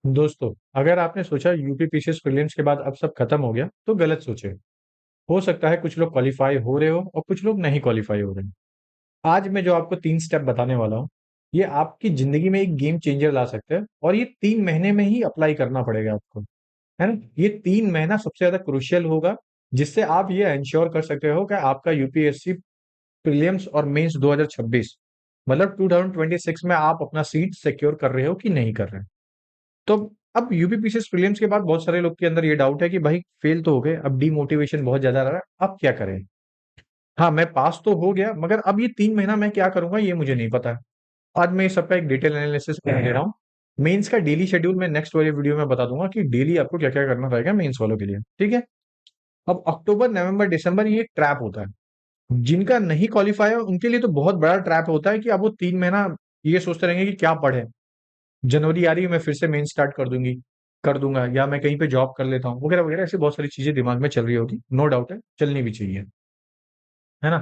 दोस्तों, अगर आपने सोचा यूपी पीसीएस प्रीलिम्स के बाद अब सब खत्म हो गया, तो गलत सोचे। हो सकता है कुछ लोग क्वालिफाई हो रहे हो और कुछ लोग नहीं क्वालिफाई हो रहे हैं। आज मैं जो आपको 3 स्टेप बताने वाला हूँ, ये आपकी ज़िंदगी में एक गेम चेंजर ला सकते हैं और ये 3 महीने में ही अप्लाई करना पड़ेगा आपको, है ना? ये 3 महीना सबसे ज़्यादा क्रूशियल होगा, जिससे आप ये एंश्योर कर सकते हो कि आपका यूपीएससी प्रीलिम्स और मेंस 2026 मतलब 2026 में आप अपना सीट सिक्योर कर रहे हो कि नहीं कर रहे हैं। तो अब यूपीपीसीएस प्रीलिम्स के बाद बहुत सारे लोग के अंदर ये डाउट है कि भाई फेल तो हो गए, अब डीमोटिवेशन बहुत ज्यादा रहा है, अब क्या करें? हाँ, मैं पास तो हो गया, मगर अब ये 3 महीना मैं क्या करूंगा ये मुझे नहीं पता है। आज मैं इस सबका एक डिटेल एनालिसिस कर दे रहा हूँ। मेंस का डेली शेड्यूल मैं नेक्स्ट वाले वीडियो में बता दूंगा कि डेली आपको क्या क्या करना रहेगा मेंस वालों के लिए, ठीक है? अब अक्टूबर नवंबर दिसंबर ये ट्रैप होता है। जिनका नहीं क्वालिफाई है उनके लिए तो बहुत बड़ा ट्रैप होता है कि अब वो 3 महीना ये सोचते रहेंगे कि क्या पढ़े। जनवरी आ रही है, मैं फिर से मेन स्टार्ट कर दूंगा, या मैं कहीं पे जॉब कर लेता हूँ, वगैरह वगैरह, ऐसी बहुत सारी चीजें दिमाग में चल रही होगी, नो डाउट है, चलनी भी चाहिए, है ना?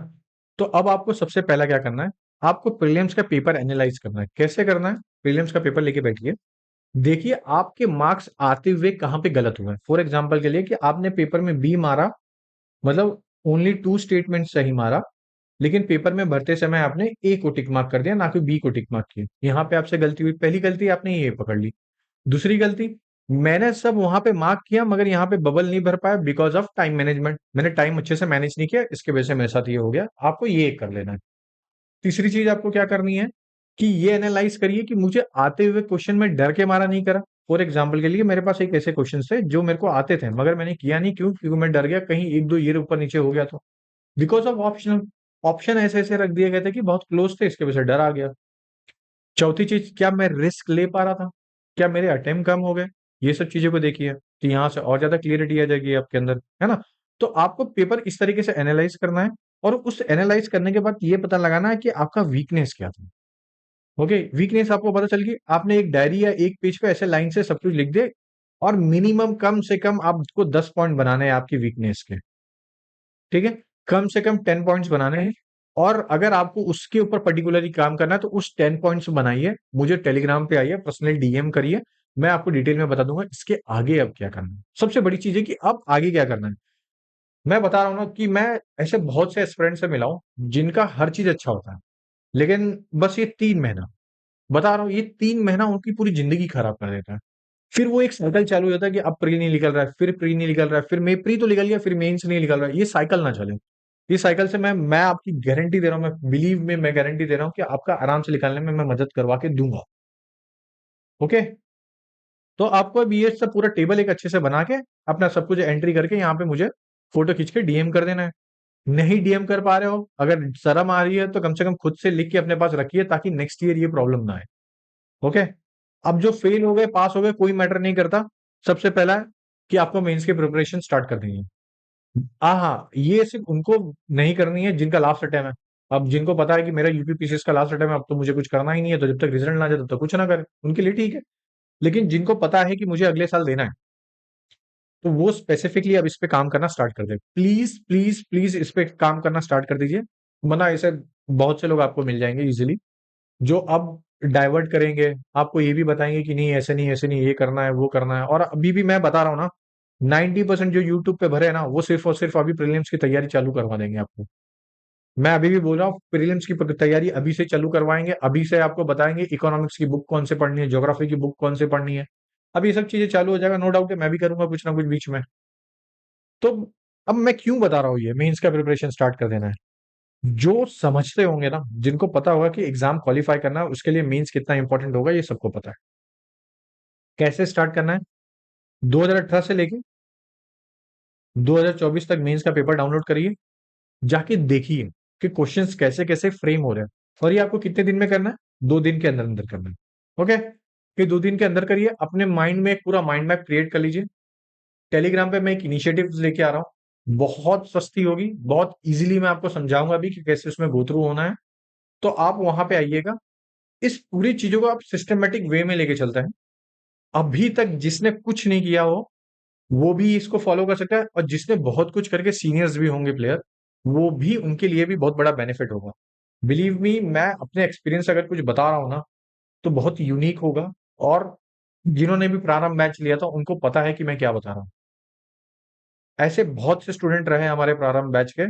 तो अब आपको सबसे पहला क्या करना है? आपको प्रीलिम्स का पेपर एनालाइज करना है। कैसे करना है? प्रीलिम्स का पेपर लेके बैठिए, देखिए आपके मार्क्स आते हुए कहाँ पे गलत हुए हैं। फॉर एग्जाम्पल के लिए कि आपने पेपर में बी मारा, मतलब ओनली 2 स्टेटमेंट सही मारा, लेकिन पेपर में भरते समय आपने ए को टिक मार्क कर दिया, ना कि बी को टिक मार्क किया। यहाँ पे आपसे गलती हुई। पहली गलती आपने ये पकड़ ली। दूसरी गलती, मैंने सब वहां पे मार्क किया मगर यहाँ पे बबल नहीं भर पाया बिकॉज ऑफ टाइम मैनेजमेंट। मैंने टाइम अच्छे से मैनेज नहीं किया, इसके वजह से मेरे साथ ये हो गया। आपको ये कर लेना है। तीसरी चीज आपको क्या करनी है कि ये एनालाइज करिए कि मुझे आते हुए क्वेश्चन में डर के मारा नहीं करा। फॉर एग्जाम्पल के लिए मेरे पास एक ऐसे क्वेश्चन थे जो मेरे को आते थे मगर मैंने किया नहीं, क्यों? क्योंकि मैं डर गया कहीं एक दो ईयर ऊपर नीचे हो गया तो। बिकॉज ऑफ ऑप्शनल, ऑप्शन ऐसे ऐसे रख दिए गए थे कि बहुत क्लोज थे, इसके वजह से डर आ गया। चौथी चीज, क्या मैं रिस्क ले पा रहा था? क्या मेरे अटेम्प्ट कम हो गए? ये सब चीजों को देखिए, तो यहाँ से और ज्यादा क्लियरिटी आ जाएगी आपके अंदर, है ना? तो आपको पेपर इस तरीके से एनालाइज करना है, और उस एनालाइज करने के बाद ये पता लगाना है कि आपका वीकनेस क्या था। ओके, वीकनेस आपको पता चल गई, आपने एक डायरी या एक पेज पे ऐसे लाइन से सब कुछ लिख दे, और मिनिमम कम से कम आपको 10 पॉइंट बनाने हैं आपकी वीकनेस के, ठीक है? कम से कम 10 पॉइंट्स बनाने हैं। और अगर आपको उसके ऊपर पर्टिकुलरली काम करना है तो उस 10 पॉइंट्स बनाइए, मुझे टेलीग्राम पे आइए, पर्सनल डीएम करिए, मैं आपको डिटेल में बता दूंगा इसके आगे अब क्या करना है। सबसे बड़ी चीज है कि अब आगे क्या करना है। मैं बता रहा हूं ना कि मैं ऐसे बहुत से एस्पिरेंट से मिला हूं जिनका हर चीज अच्छा होता है, लेकिन बस ये 3 महीना, बता रहा हूँ, ये 3 महीना उनकी पूरी जिंदगी खराब कर देता है। फिर वो एक साइकिल चालू हो जाता है कि अब प्री नहीं निकल रहा है, फिर प्री नहीं निकल रहा है, फिर मे प्री तो निकल गया, फिर मेंस नहीं निकल रहा है। ये साइकिल ना चले। ये साइकिल से मैं आपकी गारंटी दे रहा हूँ, मैं बिलीव में मैं गारंटी दे रहा हूँ कि आपका आराम से निकालने में मैं मदद करवा के दूंगा। ओके, तो आपको अब ये सब पूरा टेबल एक अच्छे से बना के अपना सब कुछ एंट्री करके यहाँ पे मुझे फोटो खींच के डीएम कर देना है। नहीं डीएम कर पा रहे हो, अगर शर्म आ रही है, तो कम से कम खुद से लिख के अपने पास रखिए ताकि नेक्स्ट ईयर ये प्रॉब्लम ना आए। ओके, अब जो फेल हो गए पास हो गए कोई मैटर नहीं करता। सबसे पहला है कि आपको मेंस की प्रिपरेशन स्टार्ट करनी है। हाँ हाँ, ये सिर्फ उनको नहीं करनी है जिनका लास्ट अटेम्प्ट है। अब जिनको पता है कि मेरा यूपीपीसीएस का लास्ट अटेम्प्ट है, अब तो मुझे कुछ करना ही नहीं है, तो जब तक रिजल्ट ना आ जाए तब तक कुछ ना करें, उनके लिए ठीक है। लेकिन जिनको पता है कि मुझे अगले साल देना है, तो वो स्पेसिफिकली अब इस पे काम करना स्टार्ट कर दे। प्लीज प्लीज प्लीज इस पे काम करना स्टार्ट कर दीजिए, वरना ऐसे बहुत से लोग आपको मिल जाएंगे इजीली, जो अब डाइवर्ट करेंगे, आपको ये भी बताएंगे कि नहीं ऐसे नहीं, ऐसे नहीं, ये करना है वो करना है। और अभी भी मैं बता रहा हूँ ना, 90% जो यूट्यूब पे भरे हैं ना, वो सिर्फ और सिर्फ अभी प्रीलिम्स की तैयारी चालू करवा देंगे आपको। मैं अभी भी बोल रहा हूँ, प्रीलिम्स की तैयारी अभी से चालू करवाएंगे, अभी से आपको बताएंगे इकोनॉमिक्स की बुक कौन से पढ़नी है, ज्योग्राफी की बुक कौन से पढ़नी है। अब ये सब चीजें चालू हो जाएगा, नो डाउट है, मैं भी करूंगा कुछ ना कुछ बीच में। तो अब मैं क्यों बता रहा हूँ, ये मेंस का प्रिपरेशन स्टार्ट कर देना है। जो समझते होंगे ना, जिनको पता होगा कि एग्जाम क्वालिफाई करना है, उसके लिए मेंस कितना इंपॉर्टेंट होगा, ये सबको पता है। कैसे स्टार्ट करना है? 2018 से लेके 2024 तक मेंस का पेपर डाउनलोड करिए, जाके देखिए कि क्वेश्चंस कैसे कैसे फ्रेम हो रहे हैं। और ये आपको कितने दिन में करना है? 2 दिन के अंदर अंदर करना है। ओके, फिर 2 दिन के अंदर करिए, अपने माइंड में एक पूरा माइंड मैप क्रिएट कर लीजिए। टेलीग्राम पे मैं एक इनिशिएटिव लेके आ रहा हूँ, बहुत सस्ती होगी, बहुत इजीली मैं आपको समझाऊंगा भी कि कैसे उसमें गो थ्रू होना है। तो आप वहां पे आइएगा, इस पूरी चीजों को आप सिस्टमेटिक वे में लेके चलते हैं। अभी तक जिसने कुछ नहीं किया हो, वो भी इसको फॉलो कर सकता है, और जिसने बहुत कुछ करके सीनियर्स भी होंगे प्लेयर, वो भी, उनके लिए भी बहुत बड़ा बेनिफिट होगा। बिलीव मी, मैं अपने एक्सपीरियंस अगर कुछ बता रहा हूं ना, तो बहुत यूनिक होगा। और जिन्होंने भी प्रारंभ बैच लिया था उनको पता है कि मैं क्या बता रहा हूँ। ऐसे बहुत से स्टूडेंट रहे हमारे प्रारंभ बैच के,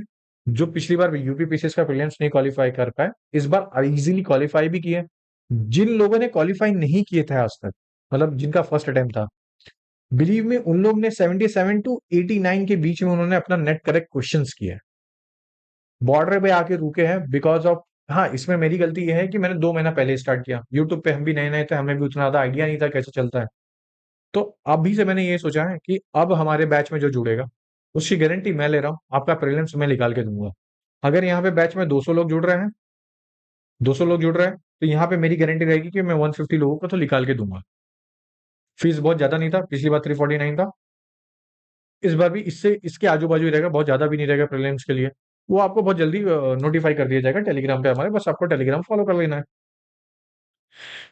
जो पिछली बार यूपीपीसीएस का प्रीलिम्स नहीं क्वालिफाई कर पाए, इस बार इजीली क्वालिफाई भी किए। जिन लोगों ने क्वालिफाई नहीं किए थे आज तक, मतलब जिनका फर्स्ट अटेम्प्ट था, बिलीव में उन लोग ने 77 टू 89 के बीच में उन्होंने अपना नेट करेक्ट क्वेश्चंस किए। बॉर्डर पे आके रुके हैं बिकॉज ऑफ, हाँ इसमें मेरी गलती ये है कि मैंने 2 महीना पहले स्टार्ट किया। यूट्यूब पे हम भी नए नए थे, हमें भी उतना ज्यादा आइडिया नहीं था कैसे चलता है। तो अभी से मैंने ये सोचा है कि अब हमारे बैच में जो जुड़ेगा उसकी गारंटी मैं ले रहा हूँ, आपका प्रीलिम्स मैं निकाल के दूंगा। अगर यहाँ पे बैच में 200 लोग जुड़ रहे हैं, 200 लोग जुड़ रहे हैं, तो यहाँ पे मेरी गारंटी रहेगी कि मैं 150 लोगों को तो निकाल के दूंगा। फीस बहुत ज्यादा नहीं था, पिछली बार 349 था। इस बार भी इससे इसके आजू बाजू ही रहेगा, बहुत ज्यादा भी नहीं रहेगा प्रीलिम्स के लिए। वो आपको बहुत जल्दी नोटिफाई कर दिया जाएगा टेलीग्राम पे हमारे, बस आपको टेलीग्राम फॉलो कर लेना है।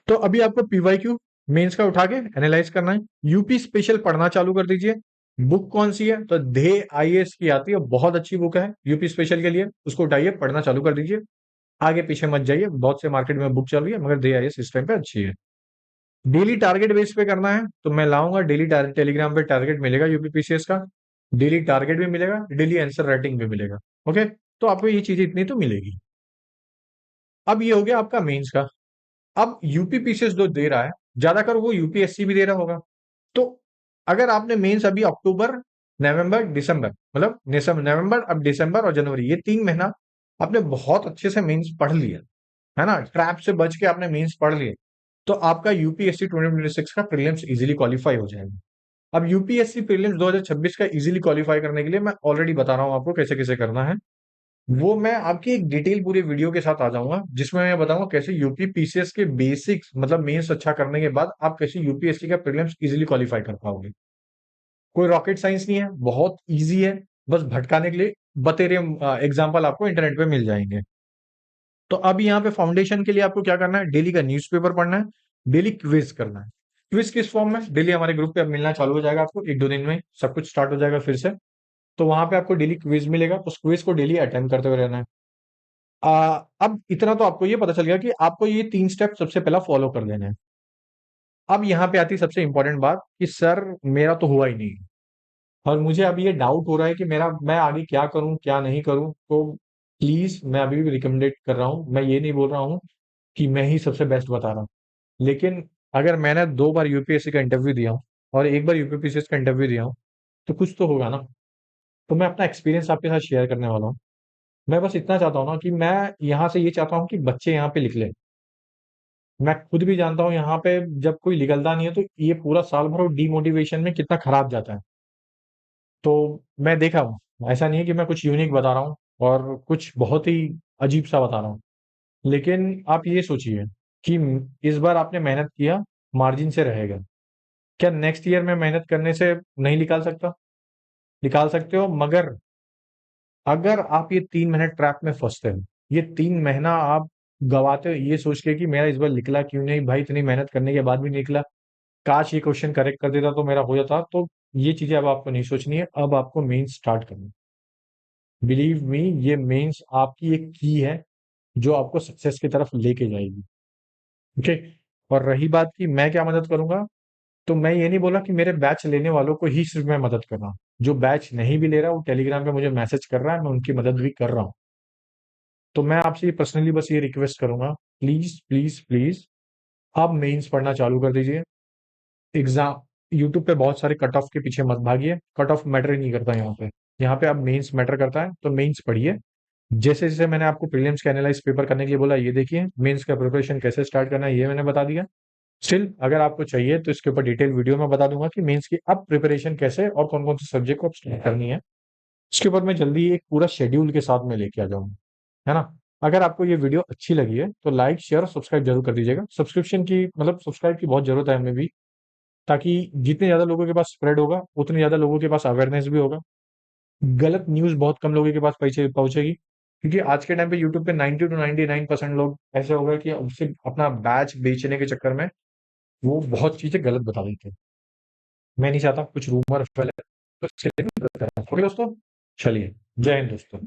तो अभी आपको पीवाईक्यू मेंस का उठा के एनालाइज करना है। यूपी स्पेशल पढ़ना चालू कर दीजिए। बुक कौन सी है? तो ध्येय आईएएस की आती है, बहुत अच्छी बुक है यूपी स्पेशल के लिए, उसको उठाइए पढ़ना चालू कर दीजिए। आगे पीछे मत जाइए, बहुत से मार्केट में बुक चल रही है, मगर ध्येय आईएएस इस टाइम पे अच्छी है। डेली टारगेट बेस पे करना है तो मैं लाऊंगा डेली टेलीग्राम पे टारगेट मिलेगा यूपीपीसीएस का। डेली टारगेट भी मिलेगा, डेली आंसर राइटिंग भी मिलेगा। ओके, तो आपको ये चीजें इतनी तो मिलेगी। अब ये हो गया आपका मेंस का। अब यूपीपीसीएस जो दे रहा है, ज्यादातर वो यूपीएससी भी दे रहा होगा। तो अगर आपने मेंस अभी अक्टूबर, नवंबर, दिसंबर, मतलब नवंबर, अब दिसंबर और जनवरी, ये 3 महीना आपने बहुत अच्छे से मेंस पढ़ लिया है ना, ट्रैप से बच के आपने मेंस पढ़ लिए, तो आपका यूपीएससी 2026 का प्रीलिम्स इजीली क्वालिफाई हो जाएगा। अब यूपीएससी प्रीलिम्स 2026 का इजीली क्वालिफाई करने के लिए मैं ऑलरेडी बता रहा हूं आपको कैसे कैसे करना है। वो मैं आपकी एक डिटेल पूरी वीडियो के साथ आ जाऊंगा, जिसमें मैं बताऊंगा कैसे यूपी पीसीएस के बेसिक्स, मतलब मेंस अच्छा करने के बाद आप कैसे यूपीएससी का प्रीलिम्स इजीली क्वालिफाई कर पाओगे। कोई रॉकेट साइंस नहीं है, बहुत इजी है। बस भटकाने के लिए बतेरे एग्जाम्पल आपको इंटरनेट पे मिल जाएंगे। तो अब यहाँ पे फाउंडेशन के लिए आपको क्या करना है? डेली का न्यूज़पेपर पढ़ना है, डेली क्विज करना है। क्विज किस फॉर्म में? डेली हमारे ग्रुप पे अब मिलना चालू हो जाएगा, आपको 1-2 दिन में सब कुछ स्टार्ट हो जाएगा फिर से। तो वहां पे आपको डेली क्विज मिलेगा, उस क्विज को डेली अटेम्प्ट करते हुए रहना है। अब इतना तो आपको ये पता चल गया कि आपको ये 3 स्टेप सबसे पहला फॉलो कर लेने हैं। अब यहाँ पे आती है सबसे इंपॉर्टेंट बात कि सर मेरा तो हुआ ही नहीं, और मुझे अभी ये डाउट हो रहा है कि मेरा मैं आगे क्या करूं क्या नहीं करूं। तो प्लीज मैं अभी भी रिकमेंडेड कर रहा हूं, मैं ये नहीं बोल रहा हूं कि मैं ही सबसे बेस्ट बता रहा हूं। लेकिन अगर मैंने 2 बार यूपीएससी का इंटरव्यू दिया हूं और 1 बार यूपीपीसीएस का इंटरव्यू दिया हूं, तो कुछ तो होगा ना। तो मैं अपना एक्सपीरियंस आपके साथ शेयर करने वाला हूँ। मैं बस इतना चाहता हूँ ना कि मैं यहाँ से ये चाहता हूँ कि बच्चे यहाँ पे लिख लें। मैं खुद भी जानता हूँ यहाँ पे जब कोई निकलता नहीं है तो ये पूरा साल भर डीमोटिवेशन में कितना खराब जाता है। तो मैं देखा हूँ, ऐसा नहीं है कि मैं कुछ यूनिक बता रहा हूँ और कुछ बहुत ही अजीब सा बता रहा हूँ। लेकिन आप ये सोचिए कि इस बार आपने मेहनत किया, मार्जिन से रहेगा। क्या नेक्स्ट ईयर में मेहनत करने से नहीं निकाल सकता? निकाल सकते हो, मगर अगर आप ये 3 महीने ट्रैप में फंसते हो, ये 3 महीना आप गवाते हो ये सोच के कि मेरा इस बार निकला क्यों नहीं, भाई इतनी मेहनत करने के बाद भी निकला, काश ये क्वेश्चन करेक्ट कर देता तो मेरा हो जाता। तो ये चीजें अब आपको नहीं सोचनी है, अब आपको मेन स्टार्ट करना है। बिलीव मी, ये मेंस आपकी एक की है जो आपको सक्सेस की तरफ लेके जाएगी। ओके, और रही बात कि मैं क्या मदद करूंगा, तो मैं ये नहीं बोला कि मेरे बैच लेने वालों को ही सिर्फ मैं मदद कर रहा हूँ। जो बैच नहीं भी ले रहा वो टेलीग्राम पे मुझे मैसेज कर रहा है, मैं उनकी मदद भी कर रहा हूँ। तो मैं आपसे ये पर्सनली बस ये रिक्वेस्ट करूंगा, प्लीज प्लीज प्लीज आप मेंस पढ़ना चालू कर दीजिए। एग्जाम यूट्यूब पे बहुत सारे कट ऑफ के पीछे मत भागिए, कट ऑफ मैटर ही नहीं करता यहाँ पे। यहाँ पे आप मेंस मैटर करता है, तो मेंस पढ़िए। जैसे जैसे मैंने आपको प्रीलिम्स के एनालाइज पेपर करने के लिए बोला, ये देखिए मेंस का प्रिपरेशन कैसे स्टार्ट करना है ये मैंने बता दिया। स्टिल अगर आपको चाहिए तो इसके ऊपर डिटेल वीडियो में बता दूंगा कि मेंस की अब प्रिपरेशन कैसे और कौन कौन से सब्जेक्ट को अब स्टार्ट करनी है। इसके ऊपर मैं जल्दी एक पूरा शेड्यूल के साथ में लेके आ जाऊंगा, है ना। अगर आपको ये वीडियो अच्छी लगी है तो लाइक शेयर और सब्सक्राइब जरूर कर दीजिएगा। सब्सक्रिप्शन की मतलब सब्सक्राइब की बहुत जरूरत है हमें भी, ताकि जितने ज्यादा लोगों के पास स्प्रेड होगा उतने ज्यादा लोगों के पास अवेयरनेस भी होगा। गलत न्यूज़ बहुत कम लोगों के पास पहुंचेगी, क्योंकि आज के टाइम पे यूट्यूब पे 90 टू 99% लोग ऐसे हो गए कि उससे अपना बैच बेचने के चक्कर में वो बहुत चीजें गलत बता देते हैं। मैं नहीं चाहता कुछ रूमर फैले, तो इसके लिए भी मदद करना। ओके दोस्तों, चलिए, जय हिंद दोस्तों।